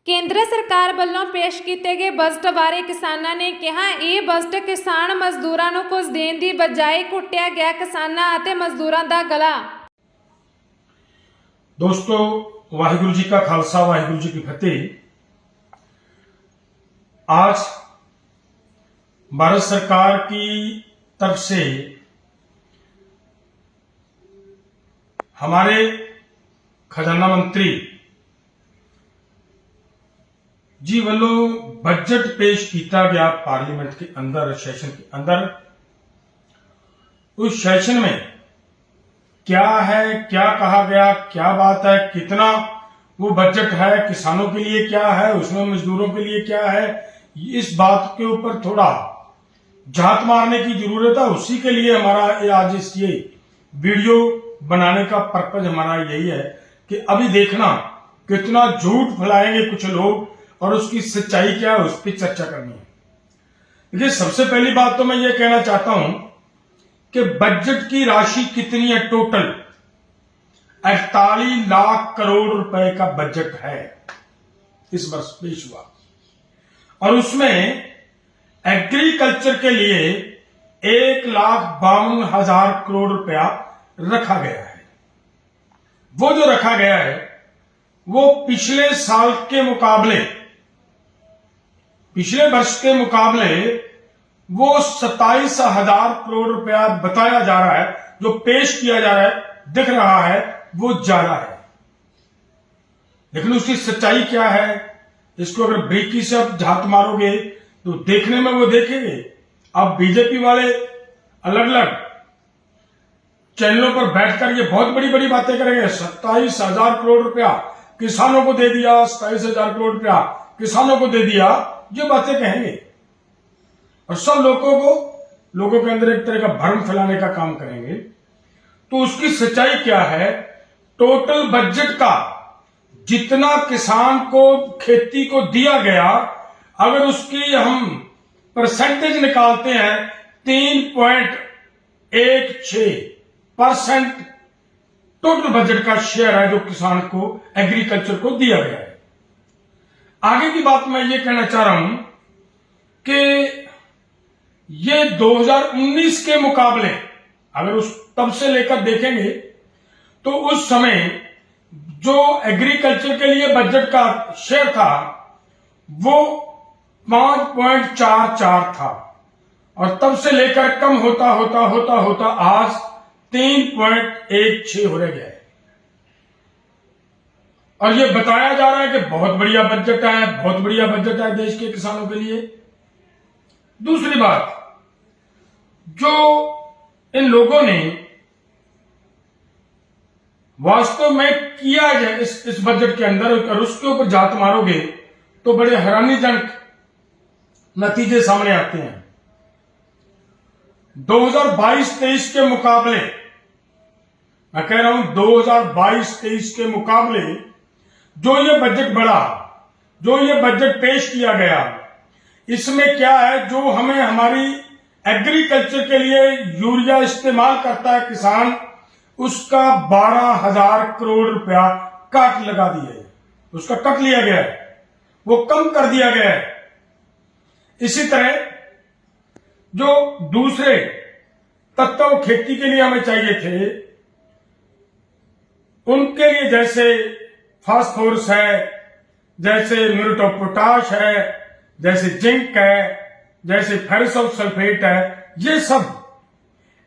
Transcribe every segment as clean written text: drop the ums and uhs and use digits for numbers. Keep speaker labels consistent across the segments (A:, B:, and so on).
A: ਕੇਂਦਰ ਸਰਕਾਰ ਵੱਲੋਂ ਪੇਸ਼ ਕੀਤੇ ਗਏ ਬਜਟ ਬਾਰੇ ਕਿਸਾਨਾਂ ਨੇ ਕਿਹਾ ਇਹ ਬਜਟ ਕਿਸਾਨ ਮਜ਼ਦੂਰਾਂ ਨੂੰ ਕੁਝ ਦੇਣ ਦੀ ਬਜਾਏ ਘੁੱਟਿਆ ਗਿਆ ਕਿਸਾਨਾਂ ਅਤੇ ਮਜ਼ਦੂਰਾਂ ਦਾ ਗਲਾ।
B: दोस्तों, वाहिगुरु जी का खालसा वाहिगुरु जी की फतेह। आज भारत सरकार की तरफ से हमारे खजाना मंत्री जी वालों बजट पेश किया गया पार्लियामेंट के अंदर, सेशन के अंदर। उस सेशन में क्या है, क्या कहा गया, क्या बात है, कितना वो बजट है, किसानों के लिए क्या है, उसमें मजदूरों के लिए क्या है, इस बात के ऊपर थोड़ा झात मारने की जरूरत है। उसी के लिए हमारा आज ये वीडियो बनाने का पर्पज हमारा यही है कि अभी देखना कितना झूठ फैलाएंगे कुछ लोग और उसकी सच्चाई क्या है उस पर चर्चा करनी है। देखिए, सबसे पहली बात तो मैं ये कहना चाहता हूं कि बजट की राशि कितनी है। टोटल 48 लाख करोड़ रुपए का बजट है इस वर्ष पेश हुआ, और उसमें एग्रीकल्चर के लिए 1,52,000 करोड़ रुपया रखा गया है। वो जो रखा गया है वो पिछले साल के मुकाबले, पिछले वर्ष के मुकाबले वो 27,000 करोड़ रुपया बताया जा रहा है, जो पेश किया जा रहा है, दिख रहा है वो ज्यादा है। लेकिन उसकी सच्चाई क्या है, इसको अगर बारीकी से आप झात मारोगे तो देखने में वो देखेंगे। अब बीजेपी वाले अलग अलग चैनलों पर बैठकर ये बहुत बड़ी बड़ी बातें करेंगे। 27,000 करोड़ रुपया किसानों को दे दिया, 27,000 करोड़ रुपया किसानों को दे दिया, ये बातें कहेंगे और सब लोगों के अंदर एक तरह का भ्रम फैलाने का काम करेंगे। तो उसकी सच्चाई क्या है? टोटल बजट का जितना किसान को, खेती को दिया गया, अगर उसकी हम परसेंटेज निकालते हैं 3.16% टोटल बजट का शेयर है जो किसान को, एग्रीकल्चर को दिया गया है। आगे की बात मैं ये कहना चाह रहा हूं कि ये 2019 के मुकाबले अगर उस तब से लेकर देखेंगे तो उस समय जो एग्रीकल्चर के लिए बजट का शेयर था वो 5.44 था, और तब से लेकर कम होता होता होता होता आज 3.16 हो गया है। और ये बताया जा रहा है कि बहुत बढ़िया बजट है, बहुत बढ़िया बजट है देश के किसानों के लिए। दूसरी बात, जो इन लोगों ने वास्तव में किया है इस बजट के अंदर, और उसके ऊपर जात मारोगे तो बड़े हैरानीजनक नतीजे सामने आते हैं। 2022-23 के मुकाबले, मैं कह रहा हूं 2022-23 के मुकाबले जो ये बजट बढ़ा, जो ये बजट पेश किया गया, इसमें क्या है, जो हमें हमारी एग्रीकल्चर के लिए यूरिया इस्तेमाल करता है किसान, उसका 12,000 करोड़ रुपया काट लगा दिया है, उसका कट लिया गया है, वो कम कर दिया गया है। इसी तरह जो दूसरे तत्व खेती के लिए हमें चाहिए थे, उनके लिए जैसे फास्फोरस है, जैसे म्यूरेट ऑफ पोटाश है, जैसे जिंक है, जैसे फेरस ऑफ सल्फेट है, ये सब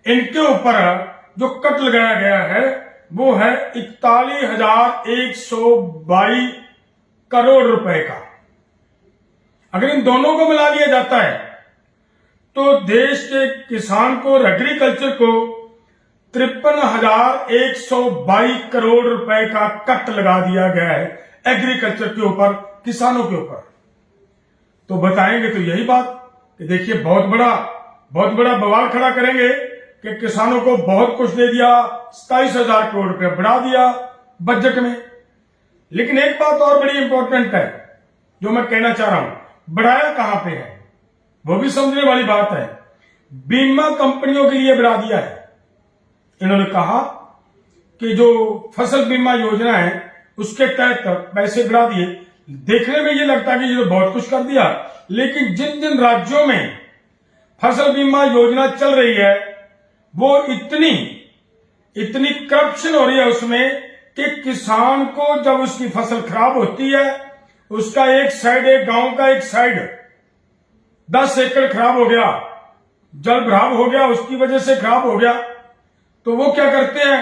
B: इनके ऊपर जो कट लगाया गया है वो है 41,122 करोड़ रुपए का। अगर इन दोनों को मिला लिया जाता है तो देश के किसान को, एग्रीकल्चर को 53,122 करोड़ रुपए का कट लगा दिया गया है एग्रीकल्चर के ऊपर, किसानों के ऊपर। तो बताएंगे तो यही बात कि देखिए बहुत बड़ा बवाल खड़ा करेंगे कि किसानों को बहुत कुछ दे दिया, 27,000 करोड़ रुपया बढ़ा दिया बजट में। लेकिन एक बात और बड़ी इंपॉर्टेंट है जो मैं कहना चाह रहा हूं, बढ़ाया कहां पे है वो भी समझने वाली बात है। बीमा कंपनियों के लिए बढ़ा दिया है। इन्होंने कहा कि जो फसल बीमा योजना है उसके तहत पैसे बढ़ा दिए, देखने में ये लगता है कि ये तो बहुत कुछ कर दिया, लेकिन जिन जिन राज्यों में फसल बीमा योजना चल रही है वो इतनी करप्शन हो रही है उसमें कि किसान को जब उसकी फसल खराब होती है, उसका एक गांव का एक साइड 10 एकड़ खराब हो गया, जल भराव हो गया, उसकी वजह से खराब हो गया, तो वो क्या करते हैं,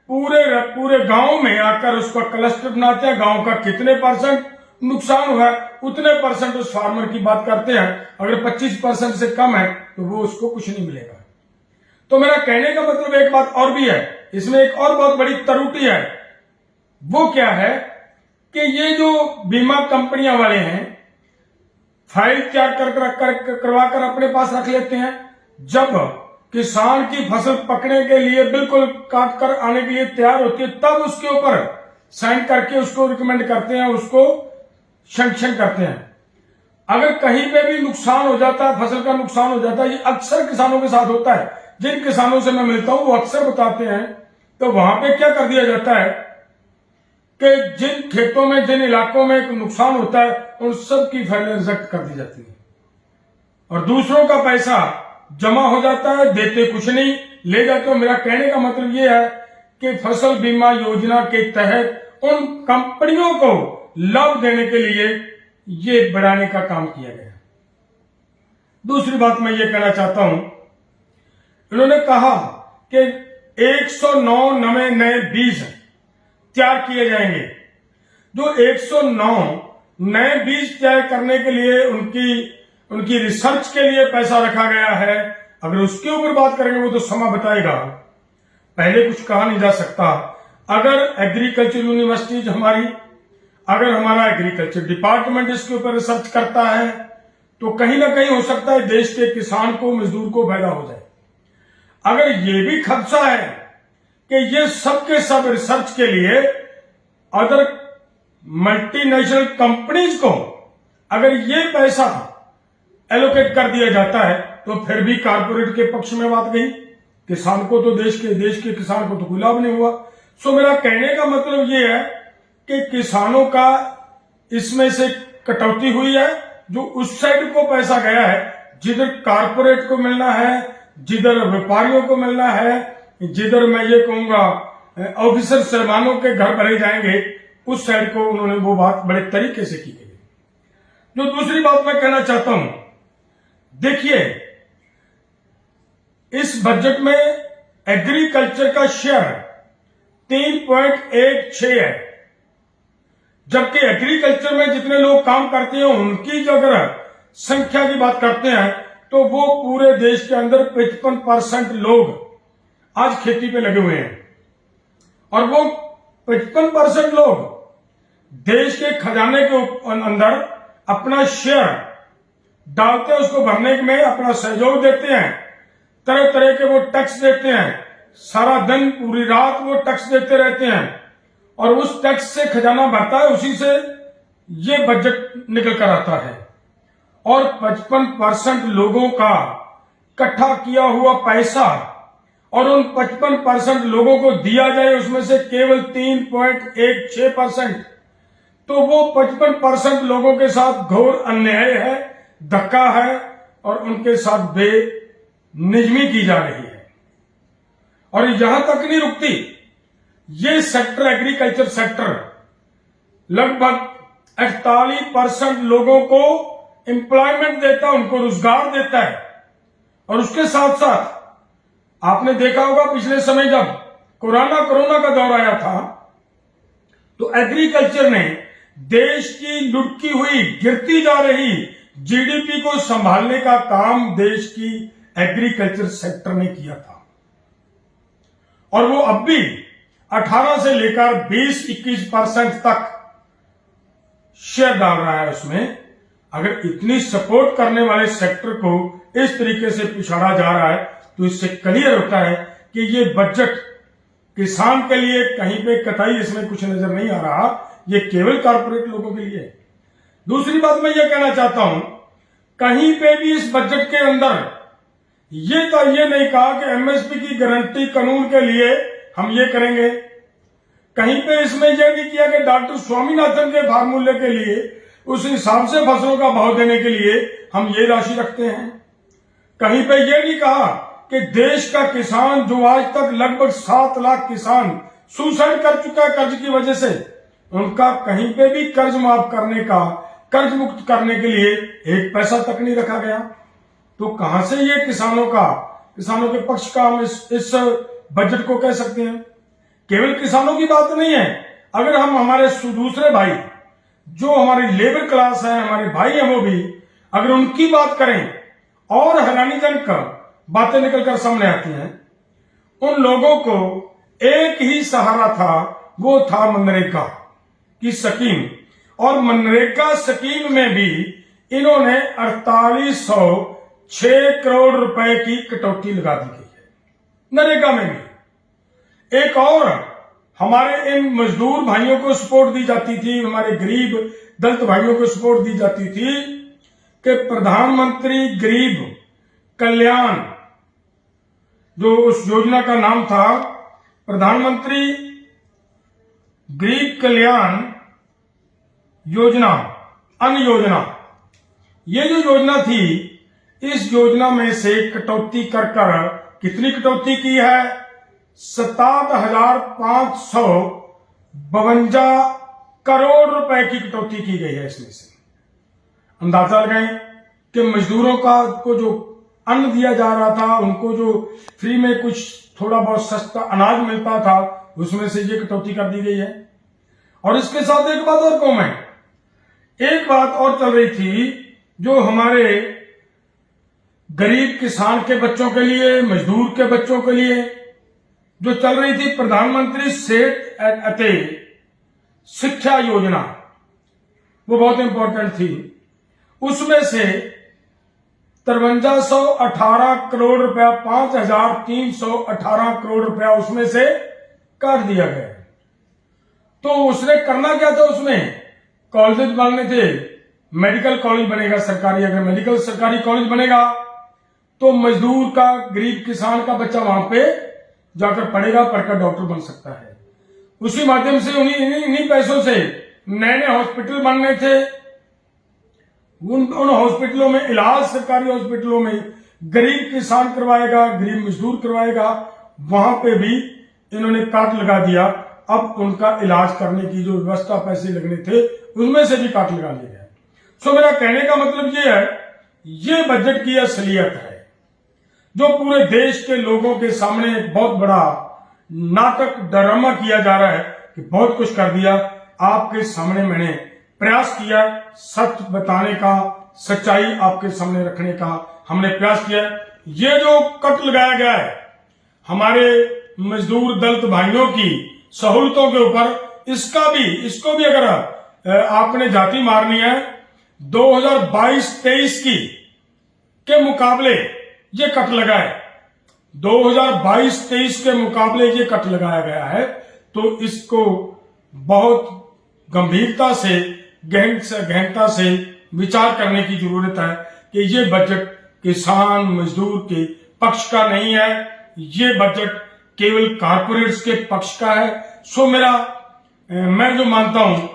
B: पूरे गांव में आकर उसका क्लस्टर बनाते हैं, गांव का कितने परसेंट नुकसान हुआ है उतने परसेंट उस फार्मर की बात करते हैं। अगर 25% से कम है तो वो उसको कुछ नहीं मिलेगा। तो मेरा कहने का मतलब एक बात और भी है, इसमें एक और बहुत बड़ी त्रुटि है। वो क्या है कि ये जो बीमा कंपनियां वाले हैं फाइल तैयार करवा कर अपने पास रख लेते हैं, जब किसान की फसल पकने के लिए बिल्कुल काट कर आने के लिए तैयार होती है तब उसके ऊपर साइन करके उसको रिकमेंड करते हैं, उसको सैंक्शन करते हैं। अगर कहीं पे भी नुकसान हो जाता है, फसल का नुकसान हो जाता है, ये अक्सर किसानों के साथ होता है। जिन किसानों से मैं मिलता हूं वो अक्सर बताते हैं, तो वहां पे क्या कर दिया जाता है कि जिन खेतों में जिन इलाकों में नुकसान होता है उन सब की फाइलें रिजेक्ट कर दी जाती है और दूसरों का पैसा जमा हो जाता है, देते कुछ नहीं, ले जाते हो। मेरा कहने का मतलब यह है कि फसल बीमा योजना के तहत उन कंपनियों को लाभ देने के लिए ये बढ़ाने का काम किया गया। दूसरी बात मैं ये कहना चाहता हूं, इन्होंने कहा कि 109 नए बीज तैयार किए जाएंगे। जो 109 नए बीज तैयार करने के लिए उनकी रिसर्च के लिए पैसा रखा गया है, अगर उसके ऊपर बात करेंगे वो तो समय बताएगा, पहले कुछ कहा नहीं जा सकता। अगर एग्रीकल्चर यूनिवर्सिटीज अगर हमारा एग्रीकल्चर डिपार्टमेंट इसके ऊपर रिसर्च करता है तो कहीं ना कहीं हो सकता है देश के किसान को, मजदूर को फायदा हो जाए। अगर ये भी खदशा है कि ये सब के सब रिसर्च के लिए अदर मल्टीनेशनल कंपनीज को अगर ये पैसा एलोकेट कर दिया जाता है तो फिर भी कारपोरेट के पक्ष में बात गई, किसान को तो देश के किसान को तो कोई लाभ नहीं हुआ। सो मेरा कहने का मतलब ये है कि किसानों का इसमें से कटौती हुई है, जो उस साइड को पैसा गया है जिधर कारपोरेट को मिलना है, जिधर व्यापारियों को मिलना है, जिधर मैं ये कहूंगा ऑफिसर साहबानों के घर भरे जाएंगे, उस साइड को उन्होंने वो बात बड़े तरीके से की गई। जो दूसरी बात मैं कहना चाहता हूं, देखिए इस बजट में एग्रीकल्चर का शेयर 3.16 है, जबकि एग्रीकल्चर में जितने लोग काम करते हैं उनकी जो अगर संख्या की बात करते हैं तो वो पूरे देश के अंदर 55% लोग आज खेती पे लगे हुए हैं और वो 55% लोग देश के खजाने के अंदर अपना शेयर डालते हैं, उसको भरने में अपना सहयोग देते हैं, तरह तरह के वो टैक्स देते हैं, सारा दिन पूरी रात वो टैक्स देते रहते हैं और उस टैक्स से खजाना भरता है, उसी से ये बजट निकल कर आता है। और 55% लोगों का इकट्ठा किया हुआ पैसा और उन 55% लोगों को दिया जाए उसमें से केवल 3.16%, तो वो 55% लोगों के साथ घोर अन्याय है, धक्का है और उनके साथ बेनिजमी की जा रही है। और यहां तक नहीं रुकती, ये सेक्टर एग्रीकल्चर सेक्टर लगभग 48% लोगों को एम्प्लॉयमेंट देता है, उनको रोजगार देता है। और उसके साथ साथ आपने देखा होगा पिछले समय जब कोरोना का दौर आया था तो एग्रीकल्चर ने देश की लुढ़की हुई गिरती जा रही जीडीपी को संभालने का काम देश की एग्रीकल्चर सेक्टर ने किया था और वो अब भी 18 से लेकर 20-21% तक शेयर डाल रहा है उसमें। अगर इतनी सपोर्ट करने वाले सेक्टर को इस तरीके से पिछाड़ा जा रहा है तो इससे क्लियर होता है कि ये बजट किसान के लिए कहीं पे कतई इसमें कुछ नजर नहीं आ रहा, ये केवल कारपोरेट लोगों के लिए है। दूसरी बात मैं ये कहना चाहता हूं, कहीं पे भी इस बजट के अंदर ये नहीं कहा कि एमएसपी की गारंटी कानून के लिए हम ये करेंगे, कहीं पे इसमें यह भी किया कि डॉक्टर स्वामीनाथन के फार्मूले के लिए उस हिसाब से फसलों का भाव देने के लिए हम ये राशि रखते हैं। कहीं पे यह नहीं कहा कि देश का किसान जो आज तक लगभग 7 लाख किसान सुसाइड कर चुका है कर्ज की वजह से, उनका कहीं पे भी कर्ज माफ करने का, कर्ज मुक्त करने के लिए 1 पैसा तक नहीं रखा गया। तो कहां से ये किसानों के पक्ष का हम इस बजट को कह सकते हैं? केवल किसानों की बात नहीं है। अगर हम हमारे दूसरे भाई जो हमारी लेबर क्लास है, हमारे भाई हैं, वो भी अगर उनकी बात करें और हैरानीजनक बातें निकलकर सामने आती हैं। उन लोगों को एक ही सहारा था, वो था मनरेगा की स्कीम, और मनरेगा स्कीम में भी इन्होंने 4806 करोड़ रुपए की कटौती लगा दी गई है नरेगा में भी। एक और हमारे इन मजदूर भाइयों को सपोर्ट दी जाती थी, हमारे गरीब दलित भाइयों को सपोर्ट दी जाती थी कि प्रधानमंत्री गरीब कल्याण, जो उस योजना का नाम था प्रधानमंत्री गरीब कल्याण योजना, अन्न योजना, ये जो योजना थी, इस योजना में से कटौती कर कितनी कटौती की है? 57,552 करोड़ रुपए की कटौती की गई है इसमें से। अंदाजा लगाएं कि मजदूरों को जो अन्न दिया जा रहा था, उनको जो फ्री में कुछ थोड़ा बहुत सस्ता अनाज मिलता था, उसमें से ये कटौती कर दी गई है। और इसके साथ एक बात और कहूं मैं, एक बात और चल रही थी जो हमारे गरीब किसान के बच्चों के लिए, मजदूर के बच्चों के लिए जो चल रही थी, प्रधानमंत्री सेठ अते शिक्षा योजना, वो बहुत इंपॉर्टेंट थी। उसमें से 5318 करोड़ रुपया, 5318 करोड़ रुपया उसमें से काट दिया गया। तो उसने करना क्या था? उसमें कॉलेज बनने थे, मेडिकल कॉलेज बनेगा सरकारी, अगर मेडिकल सरकारी कॉलेज बनेगा तो मजदूर का, गरीब किसान का बच्चा वहां पे जाकर पढ़ेगा, पढ़कर डॉक्टर बन सकता है। उसी माध्यम से इन्हीं पैसों से नए नए हॉस्पिटल बनने थे। उन हॉस्पिटलों में इलाज, सरकारी हॉस्पिटलों में गरीब किसान करवाएगा, गरीब मजदूर करवाएगा, वहां पे भी इन्होंने काट लगा दिया। अब उनका इलाज करने की जो व्यवस्था, पैसे लगने थे, उसमें से भी काट लगा लिया है। सो मेरा कहने का मतलब ये है, ये बजट की असलियत है जो पूरे देश के लोगों के सामने एक बहुत बड़ा नाटक, ड्रामा किया जा रहा है कि बहुत कुछ कर दिया। आपके सामने मैंने प्रयास किया सत्य बताने का, सच्चाई आपके सामने रखने का हमने प्रयास किया। ये जो कट लगाया गया है हमारे मजदूर दलित भाइयों की सहूलतों के ऊपर, इसको भी अगर आपने जाति मारनी है, 2022-23 के मुकाबले ये कट लगा है, 2022-23 के मुकाबले ये कट लगाया गया है। तो इसको बहुत गंभीरता से, गहनता से विचार करने की जरूरत है कि ये बजट किसान मजदूर के पक्ष का नहीं है, ये बजट केवल कारपोरेट्स के पक्ष का है। सो मैं जो मानता हूं,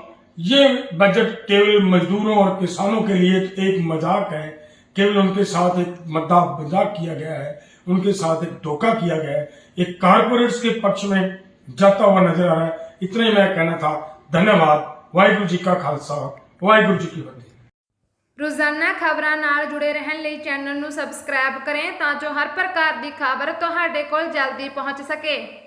B: ये बजट केवल मजदूरों और किसानों के लिए एक मजाक है, केवल उनके साथ एक मजाक किया गया है, उनके साथ एक धोखा किया गया है, एक कारपोरेट्स के पक्ष में जाता हुआ नजर आ रहा है। इतना ही मैं कहना था। धन्यवाद। वाहिगुरु जी का खालसा, वाहिगुरु जी की फतेह।
A: ਰੋਜ਼ਾਨਾ ਖਬਰਾਂ ਨਾਲ ਜੁੜੇ ਰਹਿਣ ਲਈ ਚੈਨਲ ਨੂੰ ਸਬਸਕ੍ਰਾਈਬ ਕरें ਤਾਂ ਜੋ ਹਰ ਪ੍ਰਕਾਰ ਦੀ ਖਬਰ ਤੁਹਾਡੇ ਕੋਲ ਜਲਦੀ ਪਹੁੰਚ ਸਕੇ।